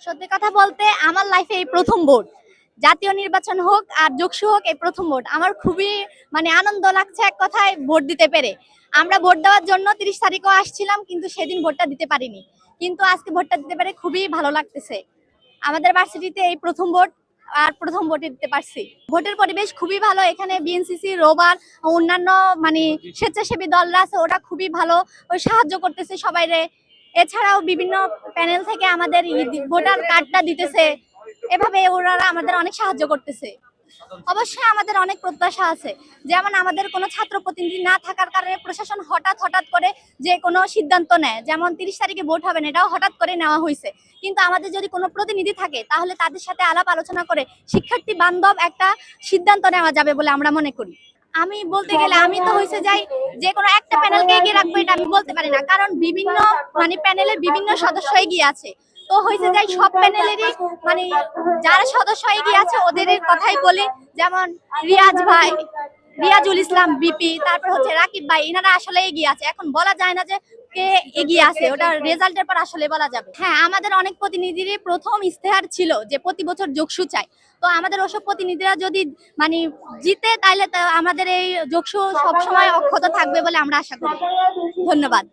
সত্যি কথা বলতে আমার লাইফে এই প্রথম ভোট। জাতীয় নির্বাচন হোক আর যোগসু হোক, এই প্রথম ভোট। আমার খুবই আনন্দ লাগছে এক কথায় ভোট দিতে পেরে। আমরা ভোট দেওয়ার জন্য 30 তারিখও আসছিলাম, কিন্তু সেদিন ভোটটা দিতে পারিনি। কিন্তু আজকে ভোটটা দিতে পেরে খুবই ভালো লাগতেছে। আমাদের ভার্সিটিতে এই প্রথম ভোট, আর প্রথম ভোটে দিতে পারছি। ভোটের পরিবেশ খুবই ভালো। এখানে বিএনসিসি, রোবার, অন্যান্য স্বেচ্ছাসেবী দলরা আছে, ওরা খুবই ভালো সাহায্য করতেছে সবাইরে। এছাড়াও বিভিন্ন প্যানেল থেকে আমাদের ভোটার কার্ডটা দিতেছে। এভাবে ওরা আমাদের অনেক সাহায্য করতেছে। অবশ্যই আমাদের অনেক প্রত্যাশা আছে। যেমন আমাদের কোনো ছাত্র প্রতিনিধি না থাকার কারণে প্রশাসন হঠাৎ করে যে কোনো সিদ্ধান্ত নেয়, যেমন 30 তারিখে ভোট হবে না, এটাও হঠাৎ করে নেওয়া হয়েছে। কিন্তু আমাদের যদি কোনো প্রতিনিধি থাকে তাহলে তাদের সাথে আলাপ আলোচনা করে শিক্ষার্থী বান্ধব একটা সিদ্ধান্ত নেওয়া যাবে বলে আমরা মনে করি। আমি বলতে গেলে আমি তো হয়েছে যাই যে কোনো একটা প্যানেলকে এগিয়ে রাখবো, এটা আমি বলতে পারি না, কারণ বিভিন্ন প্যানেলের বিভিন্ন সদস্য এগিয়ে আছে। তো হয়েছে যাই সব প্যানেলেরই মানে যারা সদস্য এগিয়ে আছে ওদের কথাই বলি। যেমন রিয়াজ ভাই, রিয়াজুল ইসলাম বিপি, তারপর হচ্ছে রাকিব ভাই, এনারা আসলে এগিয়ে আছে। এখন বলা যায় না যে কে এগিয়ে আছে, ওটা রেজাল্টের পর আসলে বলা যাবে। হ্যাঁ, আমাদের অনেক প্রতিনিধিরই প্রথম ইস্তেহার ছিল যে প্রতি বছর যোগসু চাই। তো আমাদের ওসব প্রতিনিধিরা যদি জিতে, তাইলে আমাদের এই যোগসু সবসময় অক্ষত থাকবে বলে আমরা আশা করি। ধন্যবাদ।